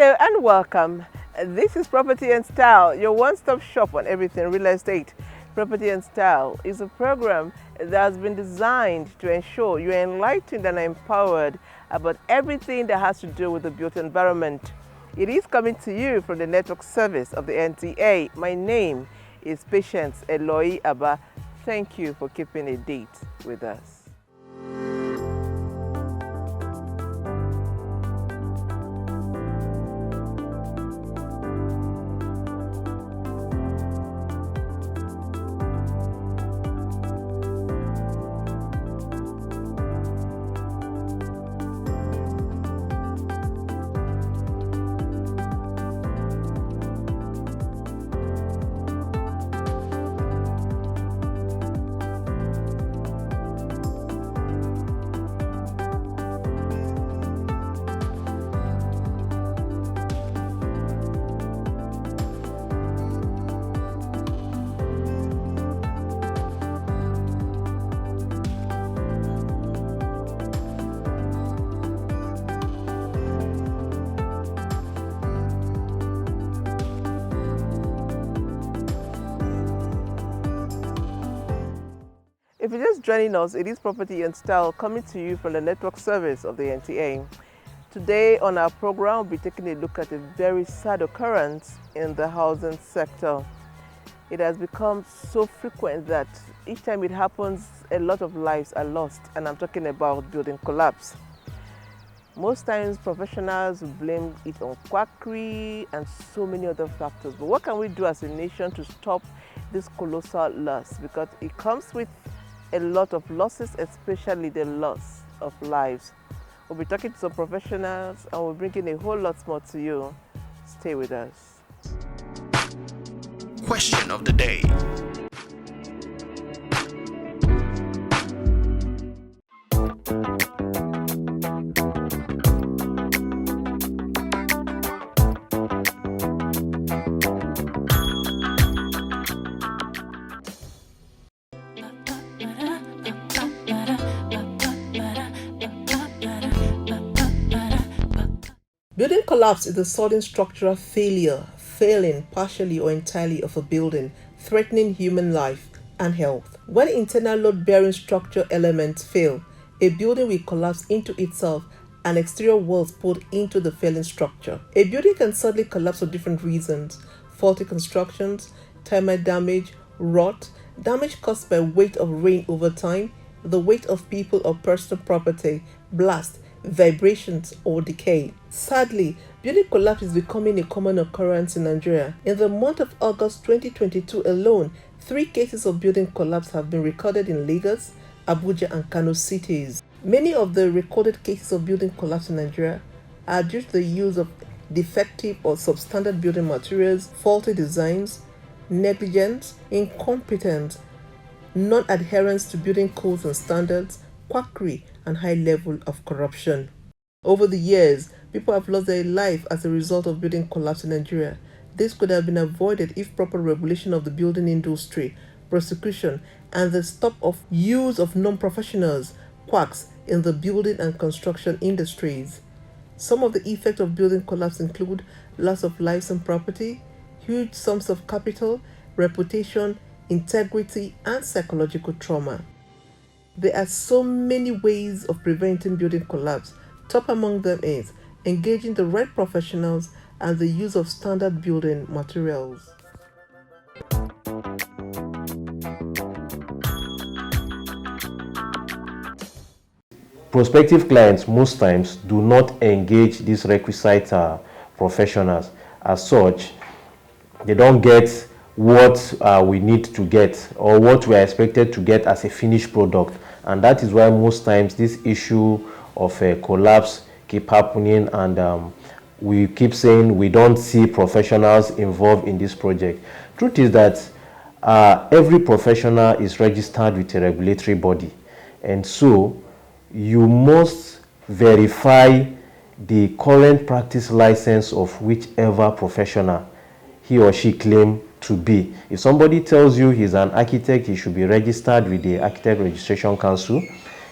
Hello and welcome. This is Property and Style, your one-stop shop on everything real estate. Property and Style is a program that has been designed to ensure you're enlightened and empowered about everything that has to do with the built environment. It is coming to you from the network service of the NTA. My name is Patience Eloy Abba. Thank you for keeping a date with us. If you're just joining us, it is Property and Style coming to you from the network service of the NTA. Today on our program, we'll be taking a look at a very sad occurrence in the housing sector. It has become so frequent that each time it happens, a lot of lives are lost, and I'm talking about building collapse. Most times, professionals will blame it on quackery and so many other factors. But what can we do as a nation to stop this colossal loss? Because it comes with a lot of losses, especially the loss of lives. We'll be talking to some professionals and we'll bring in a whole lot more to you. Stay with us. Question of the day. Building collapse is the sudden structural failure, failing partially or entirely of a building, threatening human life and health. When internal load-bearing structure elements fail, a building will collapse into itself and exterior walls pulled into the failing structure. A building can suddenly collapse for different reasons: faulty constructions, termite damage, rot, damage caused by weight of rain over time, the weight of people or personal property, blast, vibrations, or decay. Sadly, building collapse is becoming a common occurrence in Nigeria. In the month of August 2022 alone, 3 cases of building collapse have been recorded in Lagos, Abuja, and Kano cities. Many of the recorded cases of building collapse in Nigeria are due to the use of defective or substandard building materials, faulty designs, negligence, incompetence, non-adherence to building codes and standards, quackery, and high level of corruption. Over the years, people have lost their life as a result of building collapse in Nigeria. This could have been avoided if proper regulation of the building industry, prosecution, and the stop of use of non-professionals, quacks, in the building and construction industries. Some of the effects of building collapse include loss of lives and property, huge sums of capital, reputation, integrity, and psychological trauma. There are so many ways of preventing building collapse. Top among them is engaging the right professionals and the use of standard building materials. Prospective clients most times do not engage these requisite professionals. As such, they don't get what we need to get or what we are expected to get as a finished product, and that is why most times this issue of collapse keep happening, and we keep saying we don't see professionals involved in this project. Truth is that every professional is registered with a regulatory body, and so you must verify the current practice license of whichever professional he or she claim to be. If somebody tells you he's an architect, he should be registered with the Architect Registration Council.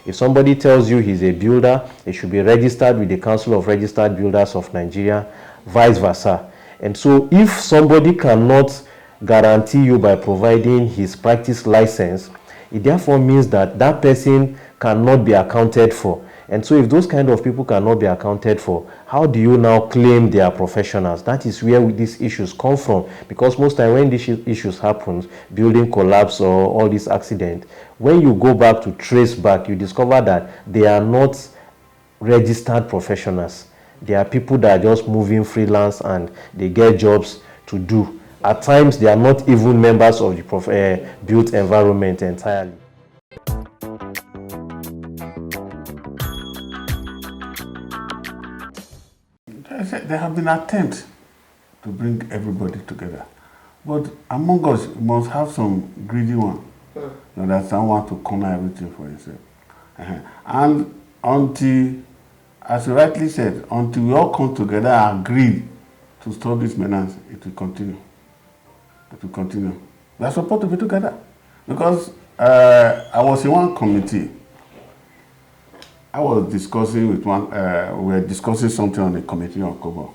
If somebody tells you he's a builder, he should be registered with the Council of Registered Builders of Nigeria. vice versa. And so if somebody cannot guarantee you by providing his practice license, it therefore means that that person cannot be accounted for. And so if those kind of people cannot be accounted for, how do you now claim they are professionals? That is where these issues come from. Because most time when these issues happen, building collapse or all these accidents, when you go back to trace back, you discover that they are not registered professionals. They are people that are just moving freelance and they get jobs to do. At times, they are not even members of the built environment entirely. There have been attempts to bring everybody together. But among us, you must have some greedy one. You understand, want to corner everything for yourself. And until, as you rightly said, until we all come together and agree to stop this menace, it will continue. It will continue. We are supposed to be together. Because I was in one committee. I was discussing with one, we were discussing something on the committee on October.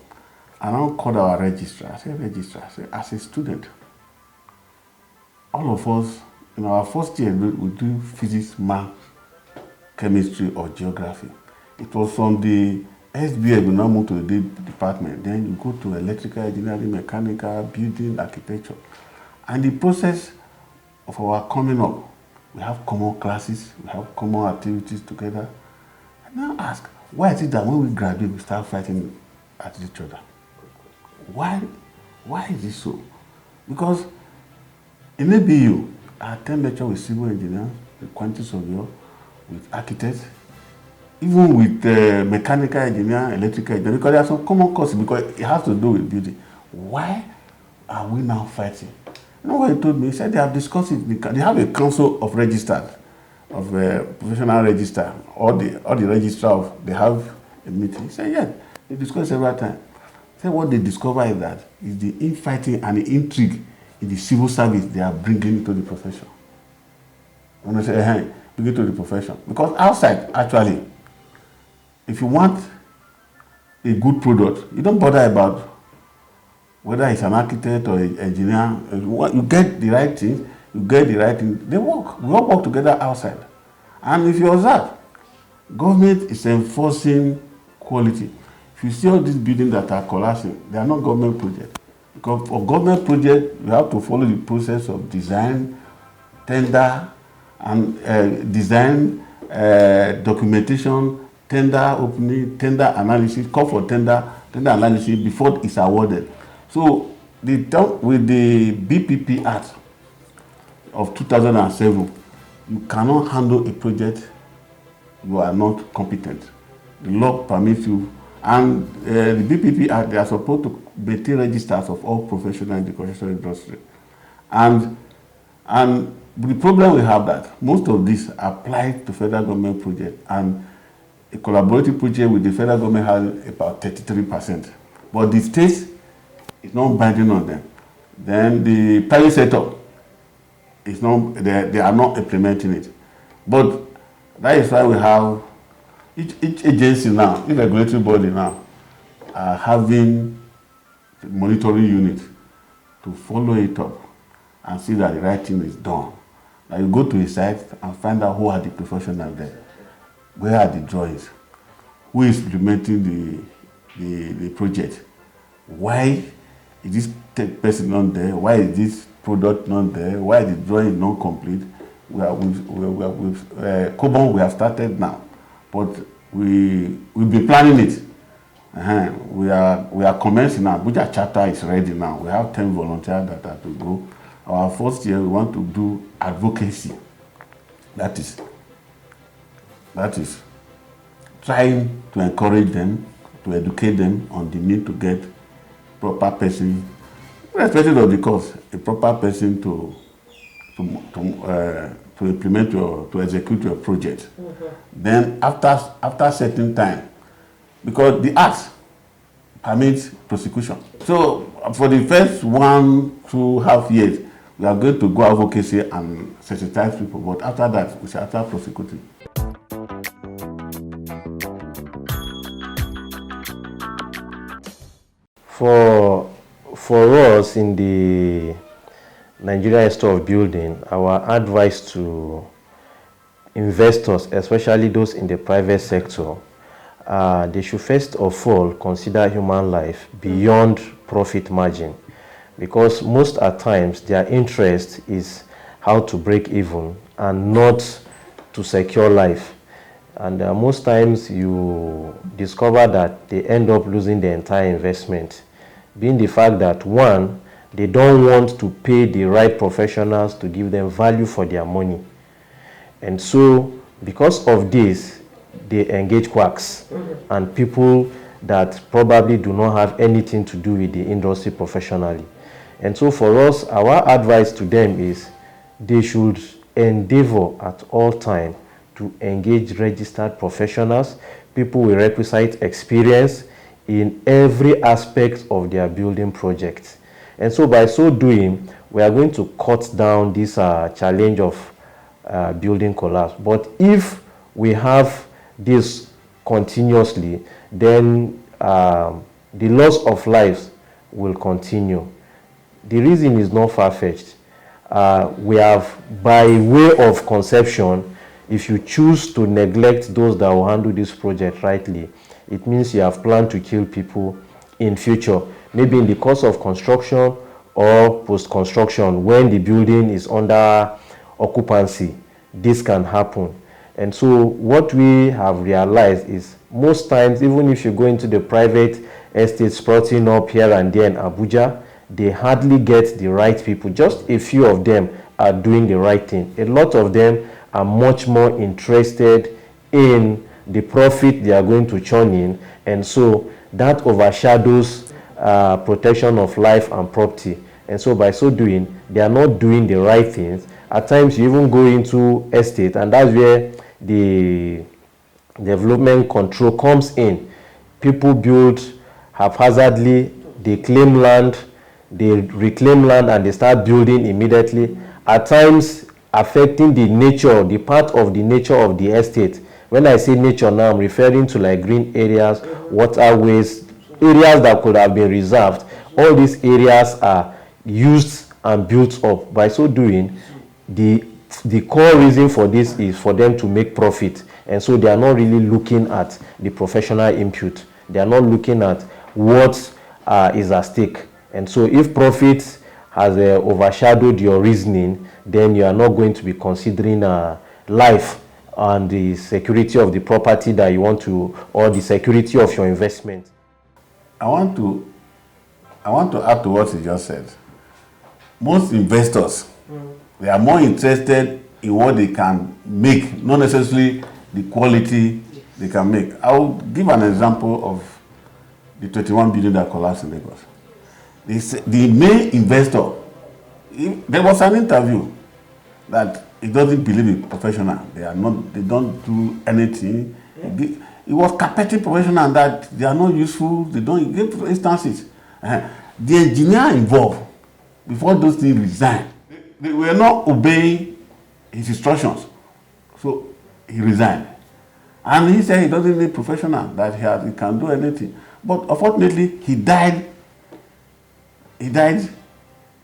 And I called our registrar. I said, registrar, I said, as a student, all of us, in our first year, we do physics, math, chemistry, or geography. It was from the SBA, we now move to the department. Then you go to electrical engineering, mechanical, building, architecture. And the process of our coming up, we have common classes, we have common activities together. And now ask, why is it that when we graduate, we start fighting at each other? Why is this so? Because in ABU, I attend lecture with civil engineers, with quantity surveyor, with architects, even with mechanical engineer, electrical engineer, because there are some common courses, because it has to do with building. Why are we now fighting? You know what he told me? He said they have discussed it. They have a council of registered, of professional register, all the registrars, they have a meeting. He said, yes, they discussed several times. He said what they discover is that is the infighting and the intrigue in the civil service they are bringing to the profession. When I say, hey, bring it to the profession. Because outside, actually, if you want a good product, you don't bother about whether it's an architect or an engineer. You get the right thing, they work. We all work together outside. And if you observe, government is enforcing quality. If you see all these buildings that are collapsing, they are not government projects. Because for government projects, you have to follow the process of design, tender, and design, documentation, tender opening, tender analysis, call for tender analysis before it's awarded. So with the BPP Act of 2007, you cannot handle a project you are not competent. The law permits you, and the BPP Act, they are supposed to maintain registers of all professionals in the construction industry. And the problem we have that most of this applies to federal government projects, and a collaborative project with the federal government has about 33%. But the states is not binding on them. Then the private sector is not, they are not implementing it. But that is why we have each agency now, each regulatory body now, are having a monitoring unit to follow it up and see that the right thing is done. Now you go to a site and find out who are the professionals there, where are the drawings, who is implementing the project, why is this person not there, why is this product not there, why is the drawing not complete. With Cobon, we have started now, but we'll be planning it. We are commencing now. Abuja chapter is ready now. We have 10 volunteers that are to go. Our first year, we want to do advocacy. That is trying to encourage them, to educate them on the need to get proper person, irrespective of the course, a proper person to implement to execute your project. Then after certain time, because the act permits prosecution. So for the first 1.5 years, we are going to go advocacy and sensitize people, but after that, we shall start prosecuting. For us in the Nigerian Institute of Building, our advice to investors, especially those in the private sector, they should first of all consider human life beyond profit margin, because most at times their interest is how to break even and not to secure life. And most times you discover that they end up losing the entire investment, being the fact that, one, they don't want to pay the right professionals to give them value for their money. And so because of this, they engage quacks and people that probably do not have anything to do with the industry professionally. And so for us, our advice to them is they should endeavor at all time to engage registered professionals, people with requisite experience in every aspect of their building projects. And so by so doing, we are going to cut down this challenge of building collapse. But if we have this continuously, then the loss of lives will continue. The reason is not far-fetched. We have, by way of conception, if you choose to neglect those that will handle this project rightly, it means you have planned to kill people in future, maybe in the course of construction or post-construction when the building is under occupancy. This can happen. And so what we have realized is most times, even if you go into the private estates sprouting up here and there in Abuja, they hardly get the right people. Just a few of them are doing the right thing. A lot of them are much more interested in the profit they are going to churn in, and so that overshadows protection of life and property. And so by so doing, they are not doing the right things. At times you even go into estate, and that's where the development control comes in. People build haphazardly, they claim land, they reclaim land, and they start building immediately, at times affecting the nature, the part of the nature of the estate. When I say nature now, I'm referring to like green areas, waterways, areas that could have been reserved. All these areas are used and built up. By so doing, the core reason for this is for them to make profit. And so they are not really looking at the professional input. They are not looking at what is at stake. And so if profit has overshadowed your reasoning, then you are not going to be considering life and the security of the property that you want to, or the security of your investment. I want to add to what you just said. Most investors, they are more interested in what they can make, not necessarily the quality they can make. I will give an example of the 21 billion that collapsed in Lagos. The main investor, there was an interview that he doesn't believe in professional. They don't do anything. He was carpeting professional that they are not useful. They don't give instances. The engineer involved, before those things resigned, they were not obeying his instructions. So he resigned. And he said he doesn't need professional, that he can do anything. But unfortunately, he died. He died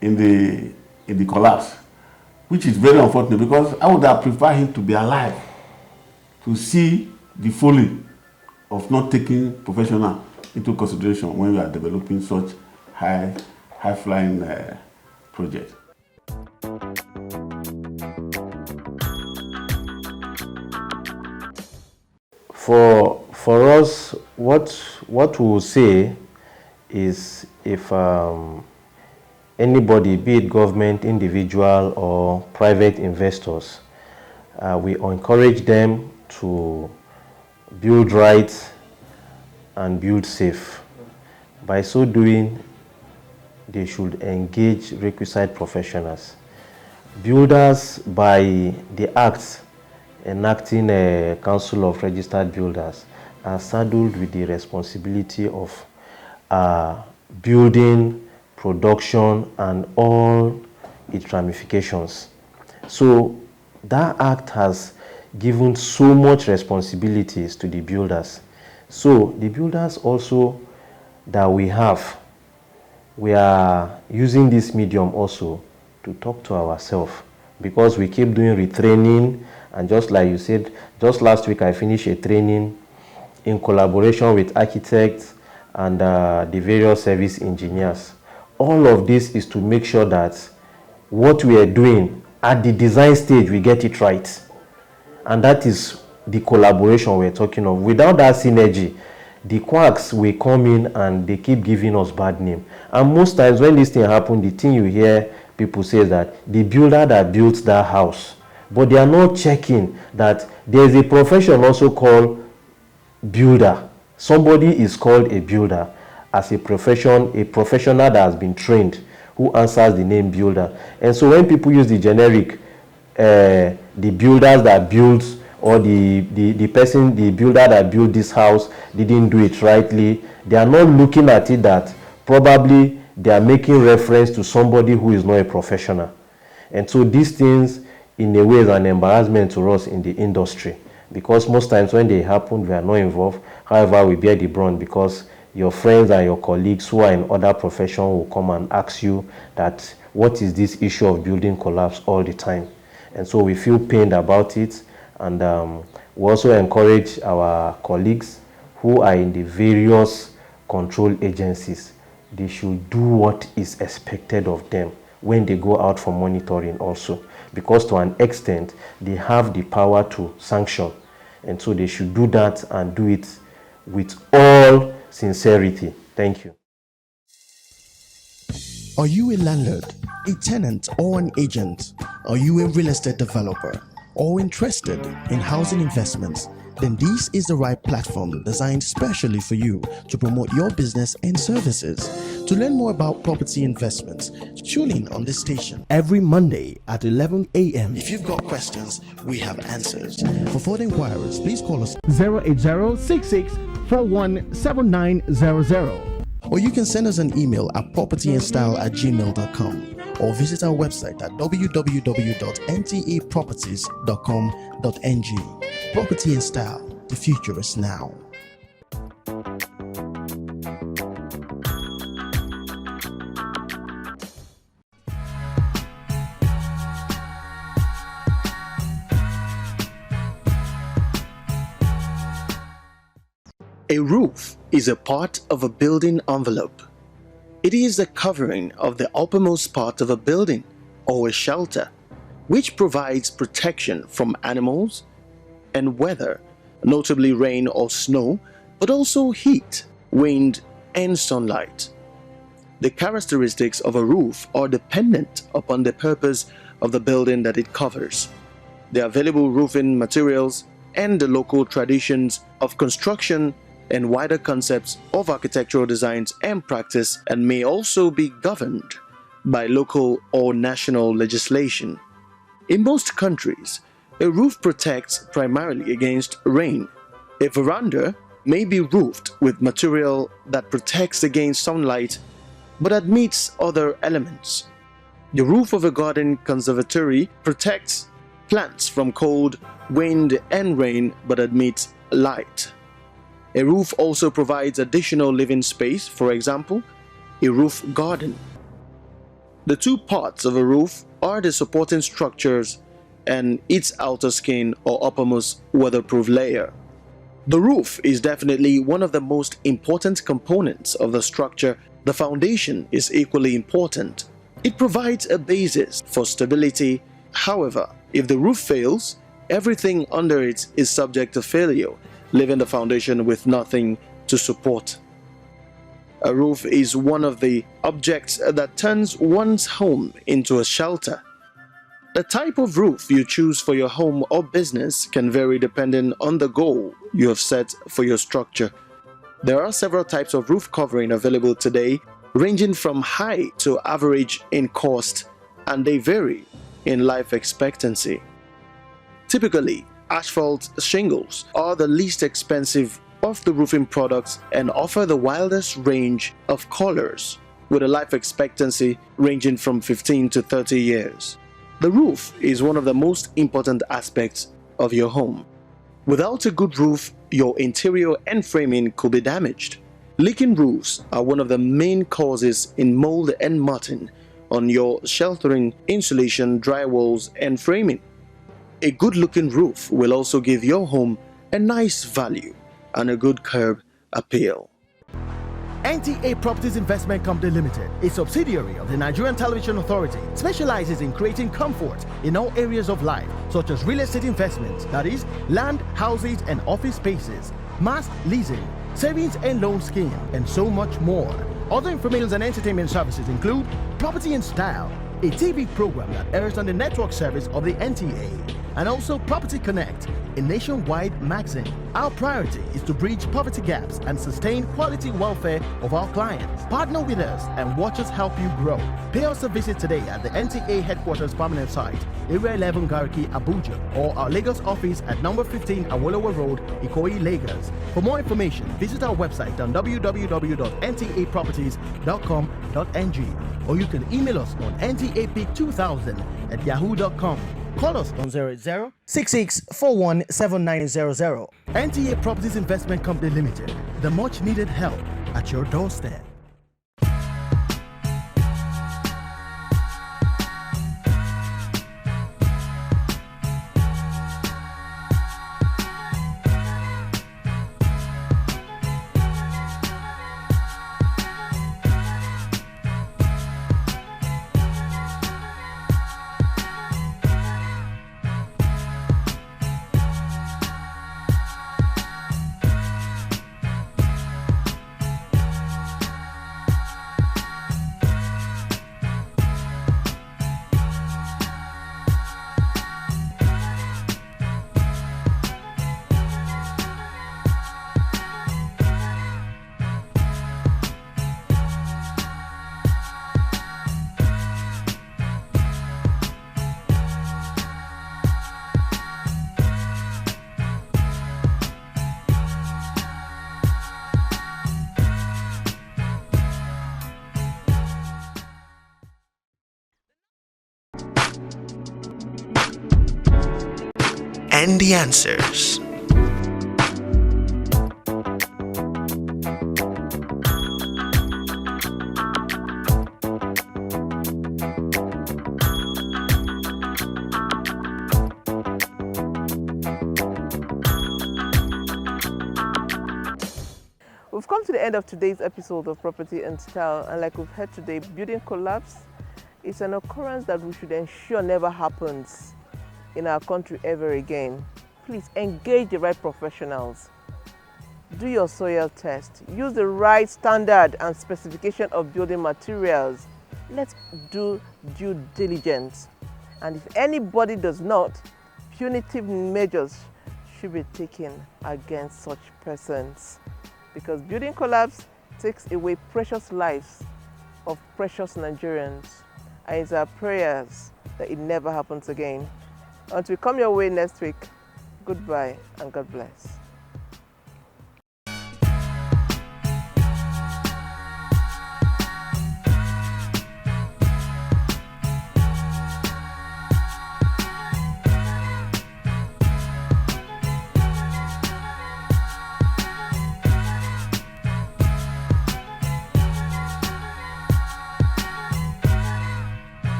in the collapse, which is very unfortunate, because I would have preferred him to be alive to see the folly of not taking professional into consideration when we are developing such high-flying projects. For us, what we will say is, if anybody, be it government, individual, or private investors, we encourage them to build right and build safe. By so doing, they should engage requisite professionals. Builders, by the act enacting a council of registered builders, are saddled with the responsibility of building, production, and all its ramifications. So that act has given so much responsibilities to the builders. So the builders also that we have we are using this medium also to talk to ourselves, because we keep doing retraining. And just like you said, just last week I finished a training in collaboration with architects and the various service engineers. All of this is to make sure that what we are doing at the design stage, we get it right. And that is the collaboration we're talking of. Without that synergy, the quacks will come in and they keep giving us bad name. And most times when this thing happens, the thing you hear people say that the builder that built that house, but they are not checking that there's a profession also called builder. Somebody is called a builder as a profession, a professional that has been trained, who answers the name builder. And so when people use the generic, the builders that builds, or the builder that built this house didn't do it rightly, they are not looking at it that probably they are making reference to somebody who is not a professional. And so these things in a way is an embarrassment to us in the industry, because most times when they happen, we are not involved. However, we bear the brunt, because your friends and your colleagues who are in other professions will come and ask you that what is this issue of building collapse all the time. And so we feel pained about it. And we also encourage our colleagues who are in the various control agencies, they should do what is expected of them when they go out for monitoring also, because to an extent they have the power to sanction, and so they should do that and do it with all sincerity. Thank you. Are you a landlord, a tenant, or an agent? Are you a real estate developer or interested in housing investments? Then this is the right platform designed specially for you to promote your business and services. To learn more about property investments, tune in on this station every Monday at 11 a.m. If you've got questions, we have answers. For further inquiries, please call us 08066417900. or you can send us an email at propertyandstyle@gmail.com or visit our website at www.ntaproperties.com.ng. Property and Style, the future is now. A roof is a part of a building envelope. It is the covering of the uppermost part of a building or a shelter, which provides protection from animals and weather, notably rain or snow, but also heat, wind, and sunlight. The characteristics of a roof are dependent upon the purpose of the building that it covers, the available roofing materials, and the local traditions of construction and wider concepts of architectural designs and practice, and may also be governed by local or national legislation. In most countries, a roof protects primarily against rain. A veranda may be roofed with material that protects against sunlight but admits other elements. The roof of a garden conservatory protects plants from cold, wind, and rain but admits light. A roof also provides additional living space, for example, a roof garden. The two parts of a roof are the supporting structures and its outer skin or uppermost weatherproof layer. The roof is definitely one of the most important components of the structure. The foundation is equally important. It provides a basis for stability. However, if the roof fails, everything under it is subject to failure, leaving the foundation with nothing to support. A roof is one of the objects that turns one's home into a shelter. The type of roof you choose for your home or business can vary depending on the goal you have set for your structure. There are several types of roof covering available today, ranging from high to average in cost, and they vary in life expectancy. Typically, asphalt shingles are the least expensive of the roofing products and offer the wildest range of colors, with a life expectancy ranging from 15 to 30 years. The roof is one of the most important aspects of your home. Without a good roof, your interior and framing could be damaged. Leaking roofs are one of the main causes in mold and matting on your sheltering, insulation, drywalls, and framing. A good-looking roof will also give your home a nice value and a good curb appeal. NTA Properties Investment Company Limited, a subsidiary of the Nigerian Television Authority, specializes in creating comfort in all areas of life, such as real estate investments, that is, land, houses, and office spaces, mass leasing, savings and loan scheme, and so much more. Other information and entertainment services include Property in Style, a TV program that airs on the network service of the NTA, and also Property Connect, a nationwide magazine. Our priority is to bridge poverty gaps and sustain quality welfare of our clients. Partner with us and watch us help you grow. Pay us a visit today at the NTA headquarters permanent site, Area 11 Gariki, Abuja, or our Lagos office at number 15 Awolowo Road, Ikoyi, Lagos. For more information, visit our website on www.ntaproperties.com.ng, or you can email us on ntapeak2000@yahoo.com. Call us on 0066417900. NTA Properties Investment Company Limited, the much needed help at your doorstep. And the answers. We've come to the end of today's episode of Property and Style, and like we've heard today, building collapse is an occurrence that we should ensure never happens in our country ever again. Please engage the right professionals. Do your soil test. Use the right standard and specification of building materials. Let's do due diligence. And if anybody does not, punitive measures should be taken against such persons. Because building collapse takes away precious lives of precious Nigerians. And it's our prayers that it never happens again. Until we come your way next week, goodbye and God bless.